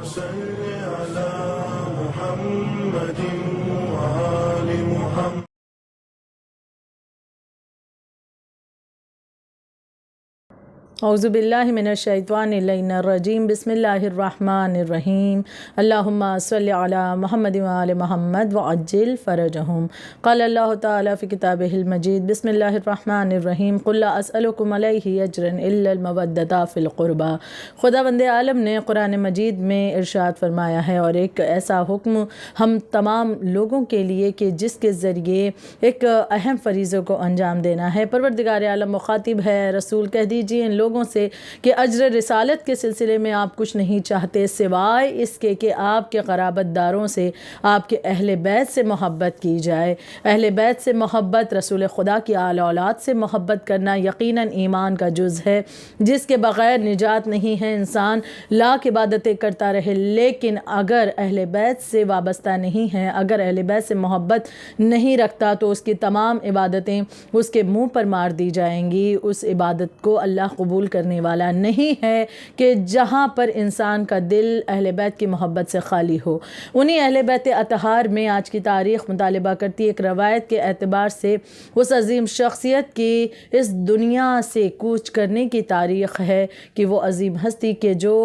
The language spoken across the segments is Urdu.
صل على محمد وآل محمد. اعوذ باللہ من الشیطان الرجیم. بسم اللہ الرحمن الرحیم. اللہم صل علی محمد وآل محمد وعجل فرجہم. قال اللہ تعالی فی کتابہ المجید. بسم اللہ الرحمن الرحیم. قل لا اسألکم علیہ اجرا الا المودۃ فی القربى. خداوند عالم نے قرآن مجید میں ارشاد فرمایا ہے، اور ایک ایسا حکم ہم تمام لوگوں کے لیے کہ جس کے ذریعے ایک اہم فریضے کو انجام دینا ہے. پروردگار عالم مخاطب ہے، رسول کہہ دیجیے ان لوگوں سے کہ اجر رسالت کے سلسلے میں آپ کچھ نہیں چاہتے سوائے اس کے کہ آپ کے قرابت داروں سے، آپ کے اہل بیت سے محبت کی جائے. اہل بیت سے محبت، رسول خدا کی آل اولاد سے محبت کرنا یقیناً ایمان کا جز ہے، جس کے بغیر نجات نہیں ہے. انسان لاکھ عبادتیں کرتا رہے لیکن اگر اہل بیت سے وابستہ نہیں ہے، اگر اہل بیت سے محبت نہیں رکھتا تو اس کی تمام عبادتیں اس کے منہ پر مار دی جائیں گی. اس عبادت کو اللہ قبول کرنے والا نہیں ہے کہ جہاں پر انسان کا دل اہل بیت کی محبت سے خالی ہو. انہی اہل بیت اطہار میں آج کی تاریخ مطالبہ کرتی ایک روایت کے اعتبار سے اس عظیم شخصیت کی اس دنیا سے کوچ کرنے کی تاریخ ہے کہ وہ عظیم ہستی کے جو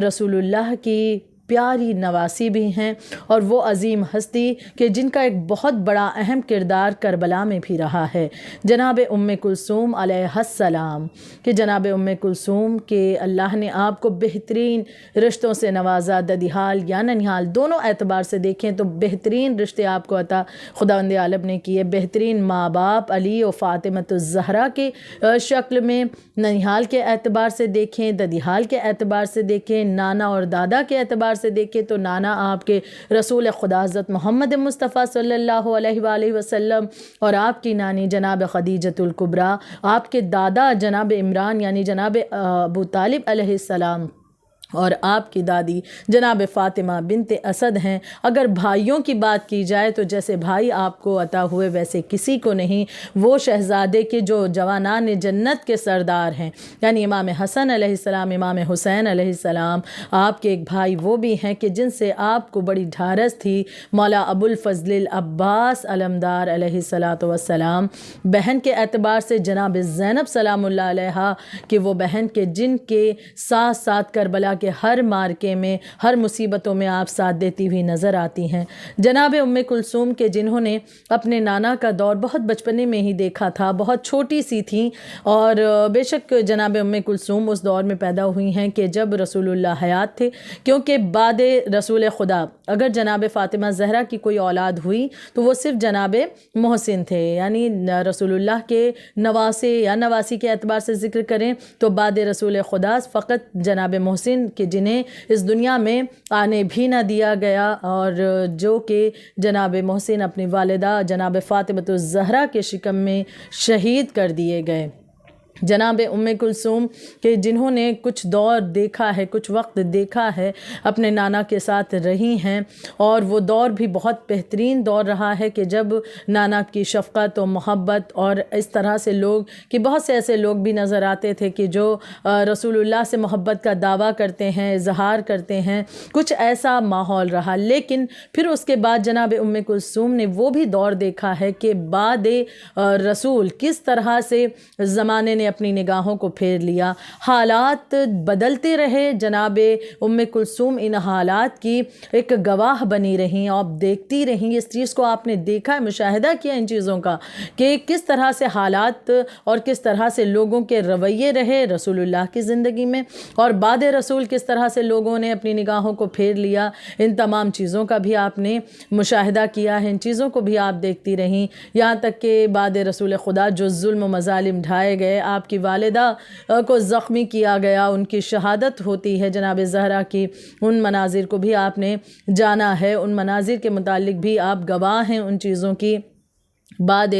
رسول اللہ کی پیاری نواسی بھی ہیں، اور وہ عظیم ہستی کہ جن کا ایک بہت بڑا اہم کردار کربلا میں بھی رہا ہے، جناب ام کلثوم علیہ السلام. کہ جناب ام کلثوم کے اللہ نے آپ کو بہترین رشتوں سے نوازا. ددیحال یا ننیحال دونوں اعتبار سے دیکھیں تو بہترین رشتے آپ کو عطا خداوند عالم نے کیے. بہترین ماں باپ علی و فاطمۃ الزہرا کی شکل میں، ننیحال کے اعتبار سے دیکھیں، ددیحال کے اعتبار سے دیکھیں، نانا اور دادا کے اعتبار سے دیکھیں تو نانا آپ کے رسول خدا حضرت محمد مصطفیٰ صلی اللہ علیہ وآلہ وسلم، اور آپ کی نانی جناب خدیجۃ الکبریٰ، آپ کے دادا جناب عمران یعنی جناب ابو طالب علیہ السلام، اور آپ کی دادی جناب فاطمہ بنت اسد ہیں. اگر بھائیوں کی بات کی جائے تو جیسے بھائی آپ کو عطا ہوئے ویسے کسی کو نہیں. وہ شہزادے کے جو جوانان جنت کے سردار ہیں، یعنی امام حسن علیہ السلام، امام حسین علیہ السلام، آپ کے ایک بھائی وہ بھی ہیں کہ جن سے آپ کو بڑی ڈھارس تھی، مولا ابو الفضل العباس علمدار علیہ السلام. بہن کے اعتبار سے جناب زینب سلام اللہ علیہا کہ وہ بہن کے جن کے ساتھ ساتھ کربلا کے ہر مارکے میں، ہر مصیبتوں میں آپ ساتھ دیتی ہوئی نظر آتی ہیں. جناب ام کلثوم کے جنہوں نے اپنے نانا کا دور بہت بچپنے میں ہی دیکھا تھا، بہت چھوٹی سی تھیں، اور بے شک جناب ام کلثوم اس دور میں پیدا ہوئی ہیں کہ جب رسول اللہ حیات تھے، کیونکہ بعد رسول خدا اگر جناب فاطمہ زہرا کی کوئی اولاد ہوئی تو وہ صرف جناب محسن تھے، یعنی رسول اللہ کے نواسے یا نواسی کے اعتبار سے ذکر کریں تو بعد رسول خدا فقط جناب محسن کہ جنہیں اس دنیا میں آنے بھی نہ دیا گیا، اور جو کہ جناب محسن اپنی والدہ جناب فاطمۃ الزہرا کے شکم میں شہید کر دیے گئے. جناب ام کلثوم کہ جنہوں نے کچھ دور دیکھا ہے، کچھ وقت دیکھا ہے، اپنے نانا کے ساتھ رہی ہیں، اور وہ دور بھی بہت بہترین دور رہا ہے کہ جب نانا کی شفقت و محبت، اور اس طرح سے لوگ کہ بہت سے ایسے لوگ بھی نظر آتے تھے کہ جو رسول اللہ سے محبت کا دعویٰ کرتے ہیں، اظہار کرتے ہیں، کچھ ایسا ماحول رہا. لیکن پھر اس کے بعد جناب ام کلثوم نے وہ بھی دور دیکھا ہے کہ بعد رسول کس طرح سے زمانے نے اپنی نگاہوں کو پھیر لیا، حالات بدلتے رہے. جناب ام کلثوم ان حالات کی ایک گواہ بنی رہیں، آپ دیکھتی رہیں. اس چیز کو آپ نے دیکھا ہے، مشاہدہ کیا ان چیزوں کا کہ کس طرح سے حالات اور کس طرح سے لوگوں کے رویے رہے رسول اللہ کی زندگی میں، اور بعد رسول کس طرح سے لوگوں نے اپنی نگاہوں کو پھیر لیا. ان تمام چیزوں کا بھی آپ نے مشاہدہ کیا ہے، ان چیزوں کو بھی آپ دیکھتی رہیں، یہاں تک کہ بعد رسول خدا جو ظلم و مظالم ڈھائے گئے، آپ کی والدہ کو زخمی کیا گیا، ان کی شہادت ہوتی ہے جناب زہرا کی، ان مناظر کو بھی آپ نے جانا ہے، ان مناظر کے متعلق بھی آپ گواہ ہیں ان چیزوں کی. بعد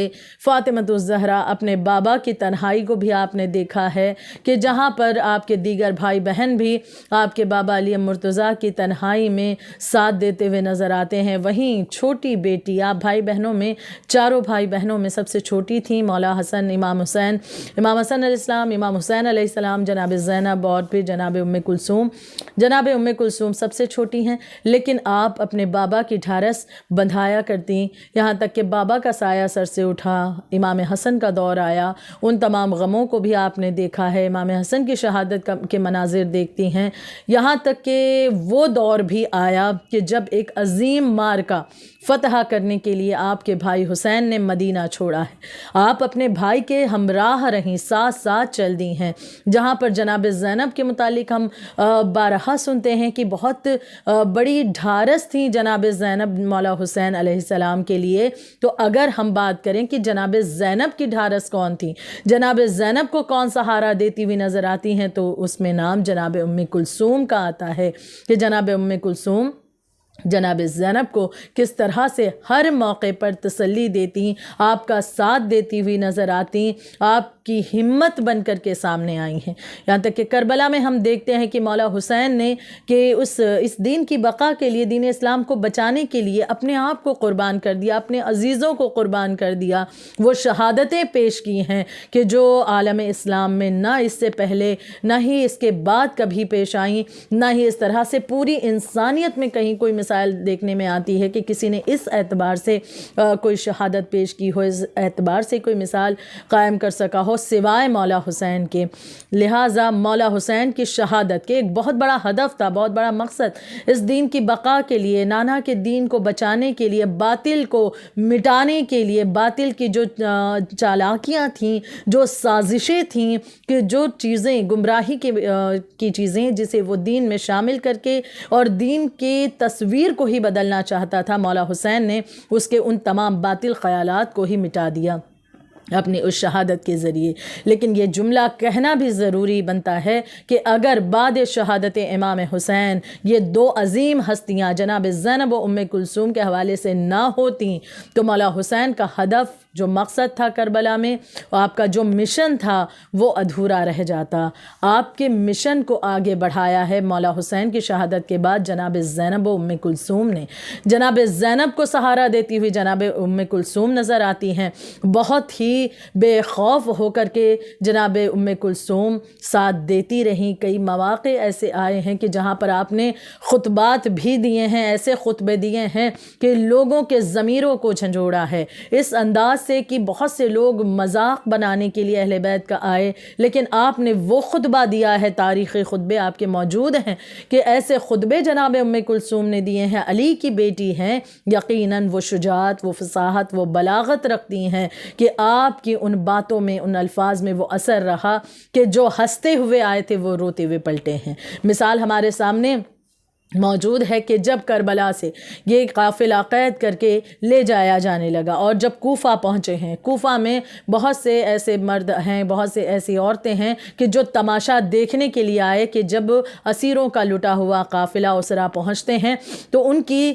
فاطمۃ الزہرا اپنے بابا کی تنہائی کو بھی آپ نے دیکھا ہے کہ جہاں پر آپ کے دیگر بھائی بہن بھی آپ کے بابا علی مرتضیٰ کی تنہائی میں ساتھ دیتے ہوئے نظر آتے ہیں، وہیں چھوٹی بیٹی، آپ بھائی بہنوں میں چاروں بھائی بہنوں میں سب سے چھوٹی تھیں، مولا حسن، امام حسین علیہ السلام، امام حسین علیہ السلام، جناب زینب اور پھر جناب ام کلثوم۔ جناب ام کلثوم سب سے چھوٹی ہیں، لیکن آپ اپنے بابا کی ڈھارس بندھایا کرتی، یہاں تک کہ بابا کا سایہ سر سے اٹھا، امام حسن کا دور آیا، ان تمام غموں کو بھی آپ نے دیکھا ہے، امام حسن کی شہادت کے مناظر دیکھتی ہیں، یہاں تک کہ وہ دور بھی آیا کہ جب ایک عظیم معرکہ فتح کرنے کے لیے آپ کے بھائی حسین نے مدینہ چھوڑا ہے، آپ اپنے بھائی کے ہمراہ رہیں، ساتھ ساتھ چل دی ہیں، جہاں پر جناب زینب کے متعلق ہم بارہا سنتے ہیں کہ بہت بڑی ڈھارس تھی جناب زینب مولا حسین علیہ السلام کے لیے۔ تو اگر ہم بات کریں کہ جناب زینب کی ڈھارس کون تھی، جناب زینب کو کون سہارا دیتی ہوئی نظر آتی ہیں، تو اس میں نام جناب ام کلثوم کا آتا ہے کہ جناب ام کلثوم جناب زینب کو کس طرح سے ہر موقع پر تسلی دیتی، آپ کا ساتھ دیتی ہوئی نظر آتی، آپ کی ہمت بن کر کے سامنے آئی ہیں۔ یہاں تک کہ کربلا میں ہم دیکھتے ہیں کہ مولا حسین نے کہ اس دین کی بقا کے لیے، دین اسلام کو بچانے کے لیے اپنے آپ کو قربان کر دیا، اپنے عزیزوں کو قربان کر دیا، وہ شہادتیں پیش کی ہیں کہ جو عالم اسلام میں نہ اس سے پہلے نہ ہی اس کے بعد کبھی پیش آئیں، نہ ہی اس طرح سے پوری انسانیت میں کہیں کوئی مثال دیکھنے میں آتی ہے کہ کسی نے اس اعتبار سے کوئی شہادت پیش کی ہو، اس اعتبار سے کوئی مثال قائم کر سکا ہو سوائے مولا حسین کے۔ لہٰذا مولا حسین کی شہادت کے ایک بہت بڑا ہدف تھا، بہت بڑا مقصد، اس دین کی بقا کے لیے، نانا کے دین کو بچانے کے لیے، باطل کو مٹانے کے لیے، باطل کی جو چالاکیاں تھیں، جو سازشیں تھیں، کہ جو چیزیں گمراہی کی چیزیں جسے وہ دین میں شامل کر کے اور دین کی تصویر کو ہی بدلنا چاہتا تھا، مولا حسین نے اس کے ان تمام باطل خیالات کو ہی مٹا دیا اپنی اس شہادت کے ذریعے۔ لیکن یہ جملہ کہنا بھی ضروری بنتا ہے کہ اگر بعد شہادت امام حسین یہ دو عظیم ہستیاں جناب زینب و ام کلثوم کے حوالے سے نہ ہوتیں تو مولا حسین کا ہدف، جو مقصد تھا کربلا میں، آپ کا جو مشن تھا وہ ادھورا رہ جاتا۔ آپ کے مشن کو آگے بڑھایا ہے مولا حسین کی شہادت کے بعد جناب زینب و ام کلثوم نے۔ جناب زینب کو سہارا دیتی ہوئی جناب ام کلثوم نظر آتی ہیں، بہت ہی بے خوف ہو کر کے جناب ام کلثوم ساتھ دیتی رہیں۔ کئی مواقع ایسے آئے ہیں کہ جہاں پر آپ نے خطبات بھی دیے ہیں، ایسے خطبے دیے ہیں کہ لوگوں کے ضمیروں کو جھنجھوڑا ہے، اس انداز سے کہ بہت سے لوگ مذاق بنانے کے لیے اہل بیت کا آئے، لیکن آپ نے وہ خطبہ دیا ہے، تاریخی خطبے آپ کے موجود ہیں کہ ایسے خطبے جناب ام کلثوم نے دیے ہیں۔ علی کی بیٹی ہیں، یقیناً وہ شجاعت، وہ فصاحت، وہ بلاغت رکھتی ہیں کہ آپ کی ان باتوں میں، ان الفاظ میں وہ اثر رہا کہ جو ہنستے ہوئے آئے تھے وہ روتے ہوئے پلٹے ہیں۔ مثال ہمارے سامنے موجود ہے کہ جب کربلا سے یہ قافلہ قید کر کے لے جایا جانے لگا اور جب کوفہ پہنچے ہیں، کوفہ میں بہت سے ایسے مرد ہیں، بہت سے ایسی عورتیں ہیں کہ جو تماشا دیکھنے کے لیے آئے کہ جب اسیروں کا لٹا ہوا قافلہ اسرا پہنچتے ہیں تو ان کی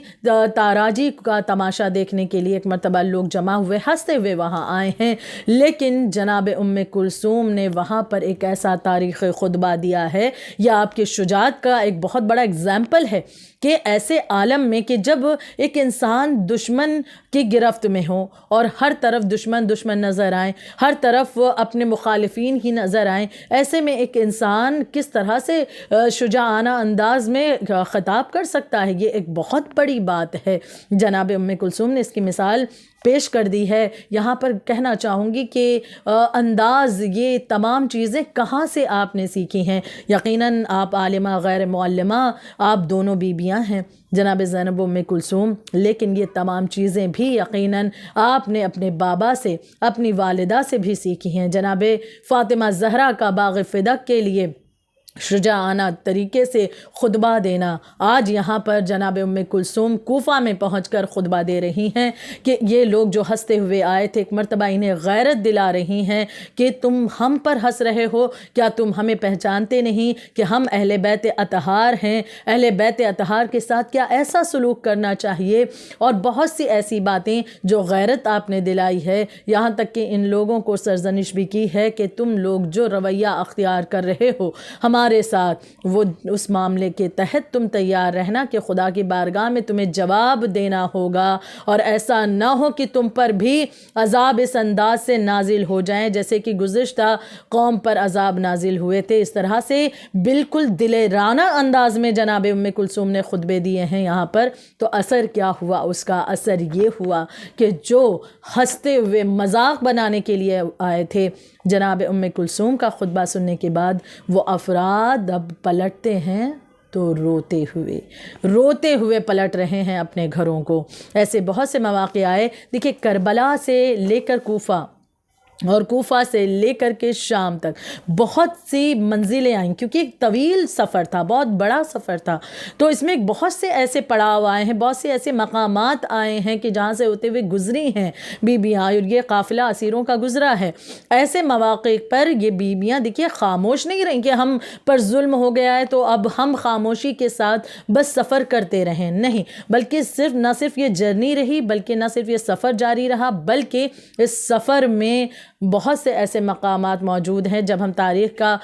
تاراجی کا تماشا دیکھنے کے لیے ایک مرتبہ لوگ جمع ہوئے، ہنستے ہوئے وہاں آئے ہیں، لیکن جناب ام کلثوم نے وہاں پر ایک ایسا تاریخی خطبہ دیا ہے، یہ آپ کی شجاعت کا ایک بہت بڑا اگزامپل ہے کہ ایسے عالم میں کہ جب ایک انسان دشمن کی گرفت میں ہو اور ہر طرف دشمن نظر آئیں، ہر طرف اپنے مخالفین ہی نظر آئیں، ایسے میں ایک انسان کس طرح سے شجاعانہ انداز میں خطاب کر سکتا ہے، یہ ایک بہت بڑی بات ہے۔ جناب ام کلثوم نے اس کی مثال پیش کر دی ہے۔ یہاں پر کہنا چاہوں گی کہ انداز، یہ تمام چیزیں کہاں سے آپ نے سیکھی ہیں؟ یقیناً آپ عالمہ غیر معلمہ، آپ دونوں بیویاں ہیں جناب زینب و ام کلثوم، لیکن یہ تمام چیزیں بھی یقیناً آپ نے اپنے بابا سے، اپنی والدہ سے بھی سیکھی ہیں۔ جناب فاطمہ زہرا کا باغ فدق کے لیے شجاعانہ طریقے سے خطبہ دینا۔ آج یہاں پر جناب کلثوم کوفہ میں پہنچ کر خطبہ دے رہی ہیں کہ یہ لوگ جو ہنستے ہوئے آئے تھے، ایک مرتبہ انہیں غیرت دلا رہی ہیں کہ تم ہم پر ہنس رہے ہو، کیا تم ہمیں پہچانتے نہیں کہ ہم اہل بیت اطہار ہیں؟ اہل بیت اطہار کے ساتھ کیا ایسا سلوک کرنا چاہیے، اور بہت سی ایسی باتیں جو غیرت آپ نے دلائی ہے۔ یہاں تک کہ ان لوگوں کو سرزنش بھی کی ہے کہ تم لوگ جو رویہ اختیار کر رہے ہو ہمارے ساتھ، وہ اس معاملے کے تحت تم تیار رہنا کہ خدا کی بارگاہ میں تمہیں جواب دینا ہوگا، اور ایسا نہ ہو کہ تم پر بھی عذاب اس انداز سے نازل ہو جائیں جیسے کہ گزشتہ قوم پر عذاب نازل ہوئے تھے۔ اس طرح سے بالکل دلیرانہ انداز میں جناب کلثوم نے خطبے دیے ہیں یہاں پر۔ تو اثر کیا ہوا اس کا؟ اثر یہ ہوا کہ جو ہنستے ہوئے مذاق بنانے کے لیے آئے تھے جناب کلثوم کا خطبہ سننے کے بعد، وہ افراد اب پلٹتے ہیں تو روتے ہوئے پلٹ رہے ہیں اپنے گھروں کو۔ ایسے بہت سے مواقع آئے۔ دیکھیں، کربلا سے لے کر کوفہ اور کوفہ سے لے کر کے شام تک بہت سی منزلیں آئیں، کیونکہ ایک طویل سفر تھا، بہت بڑا سفر تھا، تو اس میں بہت سے ایسے پڑاؤ آئے ہیں، بہت سے ایسے مقامات آئے ہیں کہ جہاں سے ہوتے ہوئے گزری ہیں بیبیاں، اور یہ قافلہ اسیروں کا گزرا ہے۔ ایسے مواقع پر یہ بیبیاں دیکھیے خاموش نہیں رہیں کہ ہم پر ظلم ہو گیا ہے تو اب ہم خاموشی کے ساتھ بس سفر کرتے رہیں، نہیں، بلکہ نہ صرف یہ جرنی رہی، بلکہ نہ صرف یہ سفر جاری رہا، بلکہ اس سفر میں بہت سے ایسے مقامات موجود ہیں۔ جب ہم تاریخ کا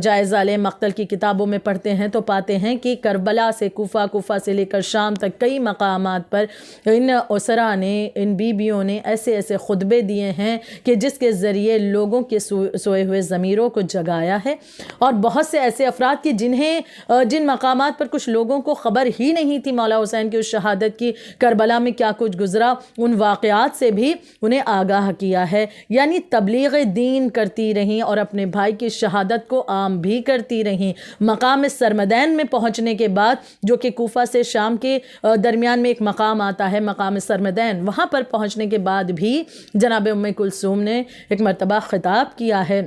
جائزہ لیں، مقتل کی کتابوں میں پڑھتے ہیں تو پاتے ہیں کہ کربلا سے کوفہ، کوفہ سے لے کر شام تک کئی مقامات پر ان اسرا نے، ان بیویوں نے ایسے ایسے خطبے دیے ہیں کہ جس کے ذریعے لوگوں کے سوئے ہوئے ضمیروں کو جگایا ہے، اور بہت سے ایسے افراد کی جن مقامات پر کچھ لوگوں کو خبر ہی نہیں تھی مولا حسین کی اس شہادت کی، کربلا میں کیا کچھ گزرا، ان واقعات سے بھی انہیں آگاہ کیا ہے۔ یعنی تبلیغ دین کرتی رہیں اور اپنے بھائی کی شہادت کو عام بھی کرتی رہیں۔ مقام سرمدین میں پہنچنے کے بعد، جو کہ کوفہ سے شام کے درمیان میں ایک مقام آتا ہے، مقام سرمدین، وہاں پر پہنچنے کے بعد بھی جناب کلثوم نے ایک مرتبہ خطاب کیا ہے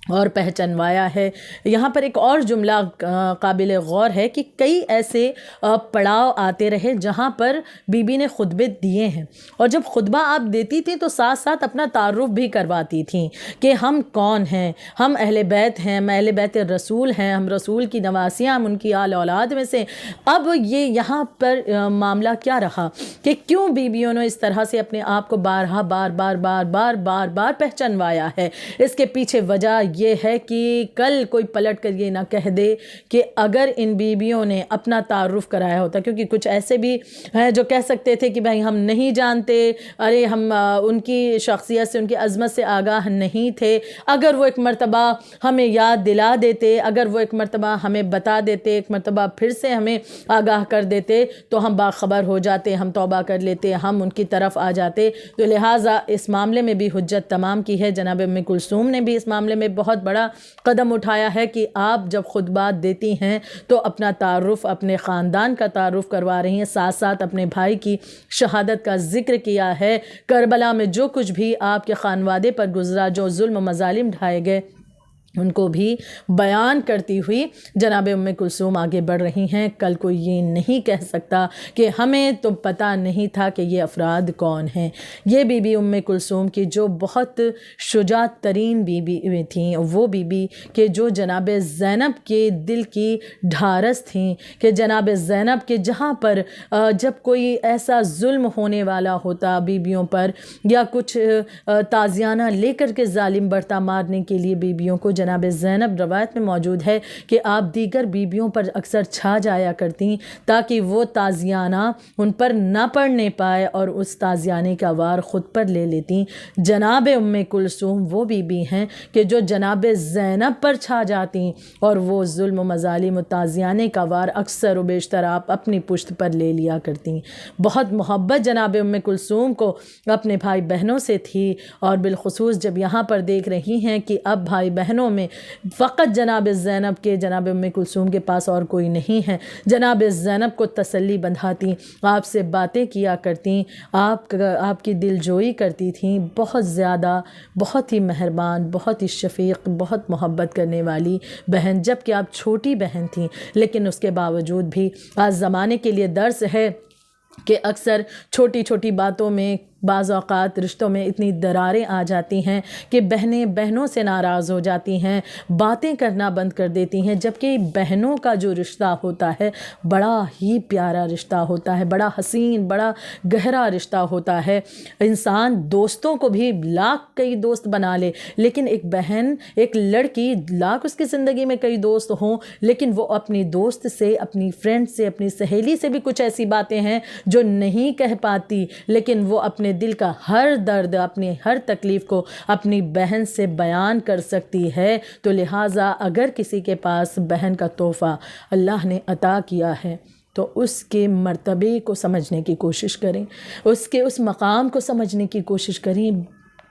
اور پہچنوایا ہے۔ یہاں پر ایک اور جملہ قابل غور ہے کہ کئی ایسے پڑاؤ آتے رہے جہاں پر بی بی نے خطبے دیے ہیں، اور جب خطبہ آپ دیتی تھیں تو ساتھ ساتھ اپنا تعارف بھی کرواتی تھیں کہ ہم کون ہیں، ہم اہل بیت ہیں، ہم اہل بیت رسول ہیں، ہم رسول کی نواسیاں، ہم ان کی آل اولاد میں سے۔ اب یہ یہاں پر معاملہ کیا رہا کہ کیوں بیویوں نے اس طرح سے اپنے آپ کو بارہا بار پہچنوایا ہے؟ اس کے پیچھے وجہ یہ ہے کہ کل کوئی پلٹ کر یہ نہ کہہ دے کہ اگر ان بیویوں نے اپنا تعارف کرایا ہوتا، کیونکہ کچھ ایسے بھی ہیں جو کہہ سکتے تھے کہ بھائی ہم نہیں جانتے، ارے ہم ان کی شخصیت سے، ان کی عظمت سے آگاہ نہیں تھے، اگر وہ ایک مرتبہ ہمیں یاد دلا دیتے، اگر وہ ایک مرتبہ ہمیں بتا دیتے، ایک مرتبہ پھر سے ہمیں آگاہ کر دیتے تو ہم باخبر ہو جاتے، ہم توبہ کر لیتے، ہم ان کی طرف آ جاتے۔ تو لہٰذا اس معاملے میں بھی حجت تمام کی ہے۔ جناب کلثوم نے بھی اس معاملے میں بہت بڑا قدم اٹھایا ہے کہ آپ جب خطبات دیتی ہیں تو اپنا تعارف، اپنے خاندان کا تعارف کروا رہی ہیں، ساتھ ساتھ اپنے بھائی کی شہادت کا ذکر کیا ہے، کربلا میں جو کچھ بھی آپ کے خانوادے پر گزرا، جو ظلم و مظالم ڈھائے گئے، ان کو بھی بیان کرتی ہوئی جناب کلثوم آگے بڑھ رہی ہیں۔ کل کوئی یہ نہیں کہہ سکتا کہ ہمیں تو پتہ نہیں تھا کہ یہ افراد کون ہیں۔ یہ بی بی کلثوم کی جو بہت شجاعت ترین بی بی تھیں، وہ بی بی کہ جو جناب زینب کے دل کی ڈھارس تھیں، کہ جناب زینب کے جہاں پر جب کوئی ایسا ظلم ہونے والا ہوتا بیویوں پر، یا کچھ تازیانہ لے کر کے ظالم برتا مارنے کے لیے بیویوں کو، جناب زینب روایت میں موجود ہے کہ آپ دیگر بیویوں پر اکثر چھا جایا کرتی تاکہ وہ تازیانہ ان پر نہ پڑنے پائے اور اس تازیانے کا وار خود پر لے لیتی۔ جناب کلثوم وہ بیوی ہیں کہ جو جناب زینب پر چھا جاتی اور وہ ظلم و مظالم و تازیانے کا وار اکثر و بیشتر آپ اپنی پشت پر لے لیا کرتی۔ بہت محبت جناب کلثوم کو اپنے بھائی بہنوں سے تھی، اور بالخصوص جب یہاں پر دیکھ رہی ہیں کہ اب بھائی بہنوں میں فقط جناب زینب کے، جناب ام کلثوم کے پاس اور کوئی نہیں ہے۔ جناب زینب کو تسلی بندھاتی، آپ سے باتیں کیا کرتی، آپ کی دل جوئی کرتی تھیں، بہت زیادہ، بہت ہی مہربان، بہت ہی شفیق، بہت محبت کرنے والی بہن، جب کہ آپ چھوٹی بہن تھیں، لیکن اس کے باوجود بھی آج زمانے کے لیے درس ہے کہ اکثر چھوٹی چھوٹی باتوں میں بعض اوقات رشتوں میں اتنی دراریں آ جاتی ہیں کہ بہنیں بہنوں سے ناراض ہو جاتی ہیں، باتیں کرنا بند کر دیتی ہیں، جبکہ بہنوں کا جو رشتہ ہوتا ہے بڑا ہی پیارا رشتہ ہوتا ہے، بڑا حسین، بڑا گہرا رشتہ ہوتا ہے۔ انسان دوستوں کو بھی لاکھ کئی دوست بنا لے، لیکن ایک بہن، ایک لڑکی، لاکھ اس کی زندگی میں کئی دوست ہوں، لیکن وہ اپنی دوست سے، اپنی فرینڈ سے، اپنی سہیلی سے بھی کچھ ایسی باتیں ہیں جو نہیں کہہ پاتی، لیکن وہ اپنے دل کا ہر درد، اپنی ہر تکلیف کو اپنی بہن سے بیان کر سکتی ہے۔ تو لہٰذا اگر کسی کے پاس بہن کا تحفہ اللہ نے عطا کیا ہے تو اس کے مرتبے کو سمجھنے کی کوشش کریں، اس مقام کو سمجھنے کی کوشش کریں۔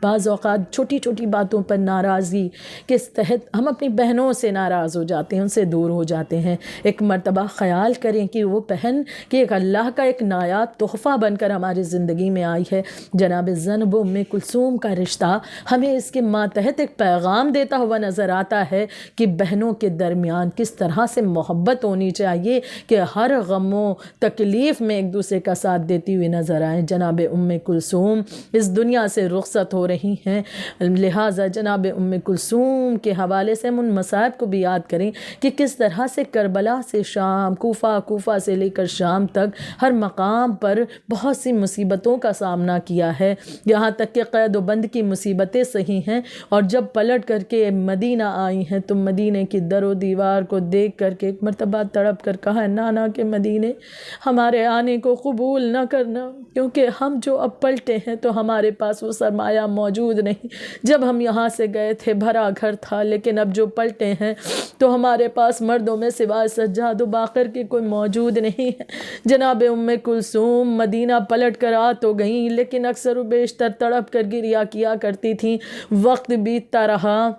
بعض اوقات چھوٹی چھوٹی باتوں پر ناراضگی کے تحت ہم اپنی بہنوں سے ناراض ہو جاتے ہیں، ان سے دور ہو جاتے ہیں۔ ایک مرتبہ خیال کریں کہ وہ بہن کہ ایک اللہ کا ایک نایاب تحفہ بن کر ہماری زندگی میں آئی ہے۔ جناب زینب و ام کلثوم کا رشتہ ہمیں اس کے ماتحت ایک پیغام دیتا ہوا نظر آتا ہے کہ بہنوں کے درمیان کس طرح سے محبت ہونی چاہیے کہ ہر غم و تکلیف میں ایک دوسرے کا ساتھ دیتی ہوئی نظر آئیں۔ جناب ام کلثوم اس دنیا سے رخصت ہو رہی ہیں، لہٰذا جناب ام کلثوم کے حوالے سے ہم ان مصائب کو بھی یاد کریں کہ کس طرح سے کربلا سے شام، کوفہ سے لے کر شام تک ہر مقام پر بہت سی مصیبتوں کا سامنا کیا ہے، یہاں تک کہ قید و بند کی مصیبتیں سہی ہیں، اور جب پلٹ کر کے مدینہ آئی ہیں تو مدینے کی در و دیوار کو دیکھ کر کے ایک مرتبہ تڑپ کر کہا، نانا کے مدینے ہمارے آنے کو قبول نہ کرنا، کیونکہ ہم جو اب پلٹے ہیں تو ہمارے پاس وہ سرمایہ موجود نہیں۔ جب ہم یہاں سے گئے تھے بھرا گھر تھا، لیکن اب جو پلٹے ہیں تو ہمارے پاس مردوں میں سوائے سجاد و باقر کے کوئی موجود نہیں ہے۔ جناب ام کلثوم مدینہ پلٹ کر آ تو گئیں، لیکن اکثر و بیشتر تڑپ کر گریا کیا کرتی تھیں۔ وقت بیتتا رہا،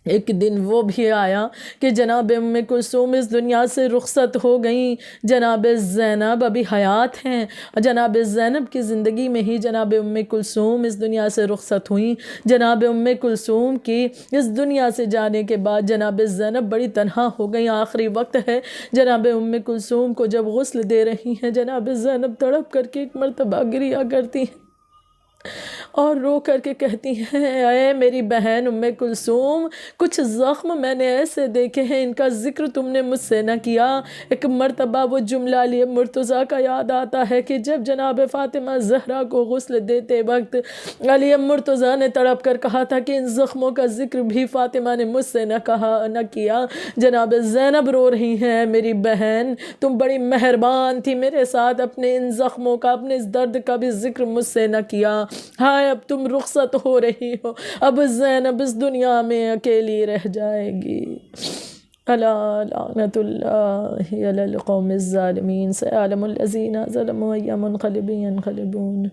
ایک دن وہ بھی آیا کہ جناب ام کلثوم اس دنیا سے رخصت ہو گئیں۔ جناب زینب ابھی حیات ہیں، جناب زینب کی زندگی میں ہی جناب ام کلثوم اس دنیا سے رخصت ہوئیں۔ جناب ام کلثوم کی اس دنیا سے جانے کے بعد جناب زینب بڑی تنہا ہو گئیں۔ آخری وقت ہے، جناب ام کلثوم کو جب غسل دے رہی ہیں، جناب زینب تڑپ کر کے ایک مرتبہ گریا کرتی ہیں اور رو کر کے کہتی ہیں، اے میری بہن ام کلثوم، کچھ زخم میں نے ایسے دیکھے ہیں، ان کا ذکر تم نے مجھ سے نہ کیا۔ ایک مرتبہ وہ جملہ علی مرتضیٰ کا یاد آتا ہے کہ جب جناب فاطمہ زہرا کو غسل دیتے وقت علی مرتضیٰ نے تڑپ کر کہا تھا کہ ان زخموں کا ذکر بھی فاطمہ نے مجھ سے نہ کیا۔ جناب زینب رو رہی ہیں، میری بہن تم بڑی مہربان تھی میرے ساتھ، اپنے ان زخموں کا، اپنے اس درد کا بھی ذکر مجھ سے نہ کیا۔ ہائے اب تم رخصت ہو رہی ہو، اب زینب اس دنیا میں اکیلی رہ جائے گی۔ الا لعنت اللہ علی القوم الظالمین، سیعلم الذین ظلموا ای منقلب ینقلبون۔